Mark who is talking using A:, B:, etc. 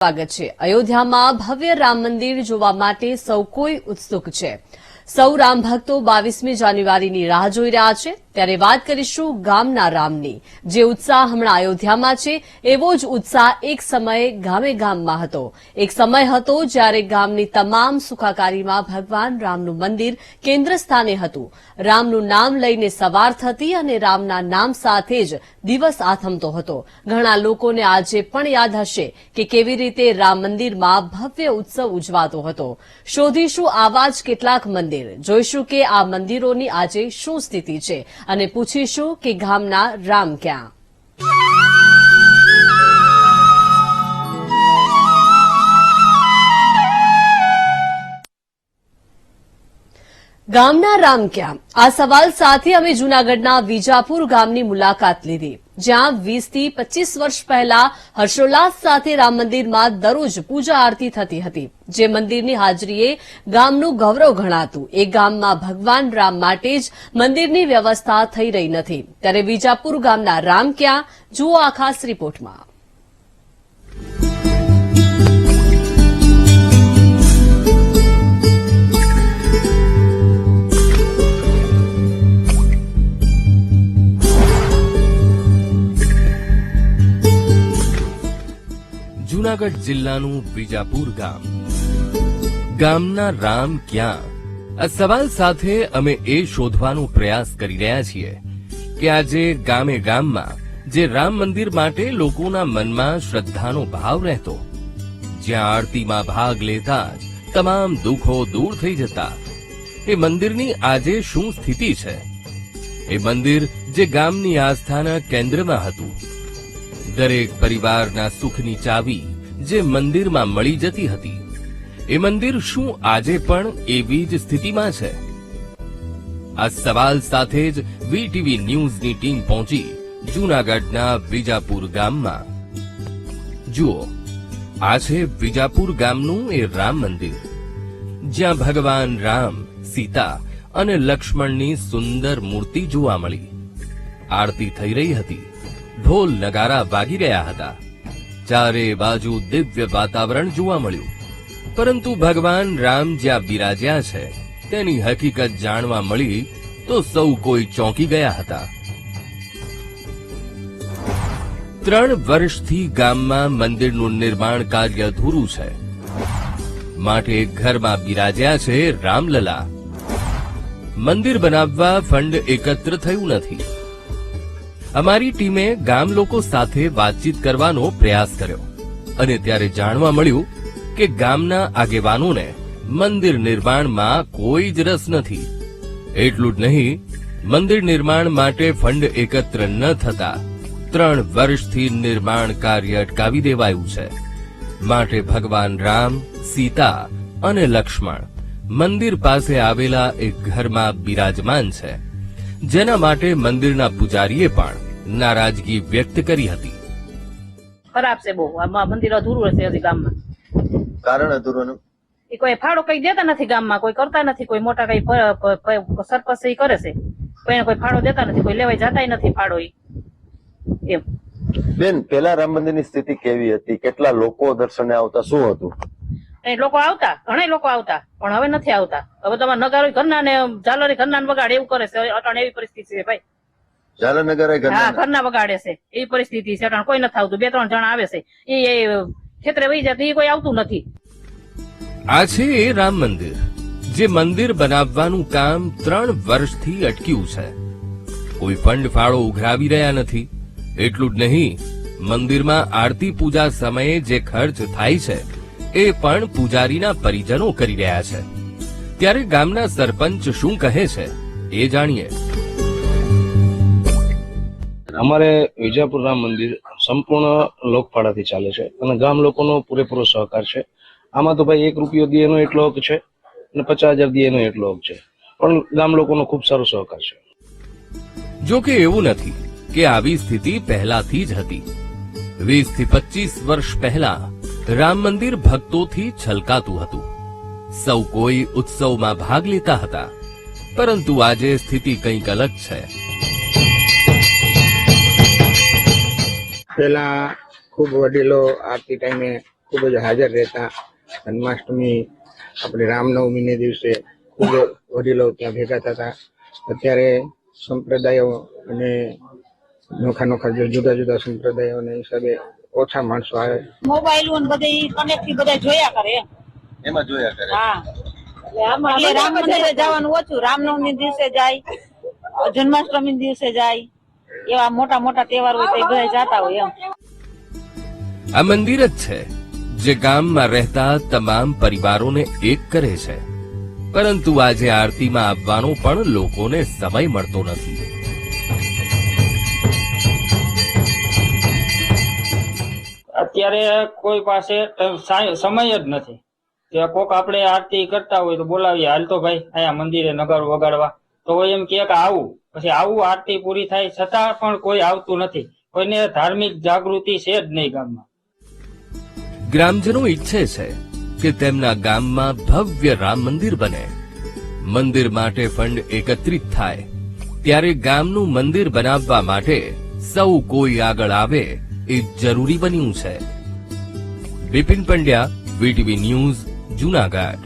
A: સ્વાગત છે। અયોધ્યામાં ભવ્ય રામ મંદિર જોવા માટે સૌ કોઈ ઉત્સુક છે। સૌ રામ ભક્તો 22મી જાન્યુઆરીની રાહ જોઈ રહ્યા છે। ત્યારે વાત કરીશું ગામના રામની। જે ઉત્સાહ હમણાં અયોધ્યામાં છે એવો જ ઉત્સાહ એક સમયે ગામે ગામમાં હતો। એક સમય હતો જ્યારે ગામની તમામ સુખાકારીમાં ભગવાન રામનું મંદિર કેન્દ્ર સ્થાને હતું। રામનું નામ લઈને સવાર થતી અને રામના નામ સાથે જ દિવસ આથમતો હતો। ઘણા લોકોને આજે પણ યાદ હશે કે કેવી રીતે રામ મંદિરમાં ભવ્ય ઉત્સવ ઉજવાતો હતો। શોધીશું આવા જ કેટલાક મંદિર, જોઈશું કે આ મંદિરોની આજે શું સ્થિતિ છે અને પૂછીશું કે ગામના રામ ક્યાં। ગામના રામ ક્યાં? આ સવાલ સાથે અમે જૂનાગઢના વિજાપુર ગામની મુલાકાત લીધી, જ્યાં 20 થી 25 વર્ષ પહેલા હર્ષોલ્લાસ સાથે રામ મંદિરમાં દરરોજ પૂજા આરતી થતી હતી, જે મંદિરની હાજરીએ ગામનું ગૌરવ ગણાતું। એ ગામમાં ભગવાન રામ માટે જ મંદિરની વ્યવસ્થા થઈ રહી નથી। ત્યારે વિજાપુર ગામના રામ ક્યાં? જુઓ આ ખાસ રિપોર્ટમાં।
B: જૂનાગઢ જિલ્લાનું વિજાપુર ગામ। ગામના રામ ક્યાં? આ સવાલ સાથે અમે એ શોધવાનો પ્રયાસ કરી રહ્યા છીએ કે આજે ગામે ગામમાં જે રામ મંદિર માટે લોકોના મનમાં શ્રદ્ધાનો ભાવ રહેતો, જ્યાં આરતીમાં ભાગ લેતા જ તમામ દુઃખો દૂર થઈ જતા, એ મંદિરની આજે શું સ્થિતિ છે? એ મંદિર જે ગામની આસ્થાના કેન્દ્રમાં હતું, દરેક પરિવારના સુખની ચાવી જે મંદિરમાં મળી જતી હતી, એ મંદિર શું આજે પણ એવી જ સ્થિતિમાં છે? આ સવાલ સાથે જ વીટીવી ન્યૂઝની ટીમ પહોંચી જૂનાગઢના વિજાપુર ગામમાં। જુઓ, આ છે વિજાપુર ગામનું એ રામ મંદિર, જ્યાં ભગવાન રામ, સીતા અને લક્ષ્મણની સુંદર મૂર્તિ જોવા મળી। આરતી થઈ રહી હતી, ઢોલ નગારા વાગી રહ્યા હતા, ચારે બાજુ દિવ્ય વાતાવરણ જોવા મળ્યું। પરંતુ ભગવાન રામ જ્યાં બિરાજ્યા છે તેની હકીકત જાણવા મળી તો સૌ કોઈ ચોંકી ગયા હતા। 3 વર્ષથી ગામમાં મંદિરનું નિર્માણ કાર્ય અધૂરું છે, માટે ઘરમાં બિરાજ્યા છે રામલલા। મંદિર બનાવવા ફંડ એકત્ર થયું નથી। અમારી ટીમે ગામ લોકો સાથે વાતચીત કરવાનો પ્રયાસ કર્યો અને ત્યારે જાણવા મળ્યું કે ગામના આગેવાનોને મંદિર નિર્માણમાં કોઈ જ રસ નથી। એટલું જ નહીં, મંદિર નિર્માણ માટે ફંડ એકત્ર ન થતા 3 વર્ષથી નિર્માણ કાર્ય અટકાવી દેવાયું છે। માટે ભગવાન રામ, સીતા અને લક્ષ્મણ મંદિર પાસે આવેલા એક ઘરમાં બિરાજમાન છે, જેના માટે મંદિરના પૂજારીએ પણ નારાજગી વ્યક્ત કરી હતી।
C: ખરાબ છે બહુ, આ મંદિર અધૂરું છે હજી ગામમાં।
D: કારણ અધૂરું?
C: એ કોઈ ફાળો કઈ દેતા નથી ગામમાં, કોઈ કરતા નથી, કોઈ મોટા કઈ સરપંચ એ કરે છે, કોઈ ફાળો દેતા નથી, કોઈ લેવાય જતા નથી ફાળો એમ।
D: બેન, પેલા રામ મંદિરની સ્થિતિ કેવી હતી? કેટલા લોકો દર્શને આવતા? શું હતું?
C: લોકો આવતા, ઘણા લોકો આવતા, પણ હવે નથી આવતા। હવે તમારા નગારો ઘરના ને ઝાલરી ઘરના વગાડે એવું કરે છે અટાણ, એવી પરિસ્થિતિ છે ભાઈ।
D: ઝાલર નગારા
C: ઘરના વગાડે છે એવી પરિસ્થિતિ છે અટાણ। કોઈ નથી આવતું, 2-3 જણા આવે છે, એ ખેતરે વહી જતા, એ કોઈ આવતું નથી।
B: આ છે એ રામ મંદિર, જે મંદિર બનાવવાનું કામ 3 વર્ષથી અટક્યું છે। કોઈ ફંડ ફાળો ઉઘરાવી રહ્યા નથી। એટલું જ નહીં, મંદિરમાં આરતી પૂજા સમયે જે ખર્ચ થાય છે એ પણ પૂજારીના પરિજનો કરી રહ્યા છે। ત્યારે ગામના સરપંચ શું કહે છે એ જાણીએ।
E: અમારે વિજાપુર રામ મંદિર સંપૂર્ણ લોકફાળાથી ચાલે છે અને ગામ લોકોનો પૂરેપૂરો સહકાર છે। આમાં તો ભાઈ 1 રૂપિયો દે એનો એટલો હક છે અને 50,000 દે એનો એટલો હક છે, પણ ગામ લોકોનો ખૂબ સારો સહકાર છે।
B: જો કે એવું નથી કે આવી સ્થિતિ પહેલાથી જ હતી। 20 થી 25 વર્ષ પહેલા રામ મંદિર ભક્તોથી છલકાતું હતું, સૌ કોઈ ઉત્સવમાં ભાગ લેતા હતા, પરંતુ આજે સ્થિતિ કંઈક અલગ છે।
F: પેલા ખૂબ વડીલો આરતી ટાઈમે ખૂબ જ હાજર રહેતા. જન્માષ્ટમી આપણે રામનવમીને દિવસે ખૂબ વડીલો ત્યાં ભેગા થતા. અત્યારે સંપ્રદાયો અને નોખા જુદા જુદા સંપ્રદાયોના હિસાબે ઓછા માણસો આવે.
G: મોબાઈલ બધે કનેક્ટ થી બધા જોયા કરે એમ.
D: એમાં જોયા કરે.
G: હા, એટલે રામ મંદિરે જવાનું ઓછું. રામનવમી દિવસે જાય, જન્માષ્ટમી દિવસે જાય, એવા મોટા મોટા તહેવાર હોય તો બધા જતા હોય એમ.
B: આ મંદિર જ છે જે ગામમાં રહેતા તમામ પરિવારોને એક કરે છે, પરંતુ આજે આરતીમાં આવવાનો પણ લોકોને સમય મળતો નથી.
H: અત્યારે કોઈ પાસે સમય જ નથી. કોક આપણે આરતી કરતા હોય તો બોલાવીએ, હાલ તો ભાઈ અહીંયા મંદિરે નગારું વગાડવા, તો એમ કે આવું, પછી આવું આરતી પૂરી થાય છતાં પણ કોઈ આવતું નથી. કોઈને ધાર્મિક જાગૃતિ છે જ નહીં ગામમાં.
B: ગ્રામજનો ઈચ્છે છે કે તેમના ગામમાં ભવ્ય રામ મંદિર બને. મંદિર માટે ફંડ એકત્રિત થાય ત્યારે ગામનું મંદિર બનાવવા માટે સૌ કોઈ આગળ આવે એ જરૂરી બન્યું છે. Bipin Pandya, VTV news, Junagadh.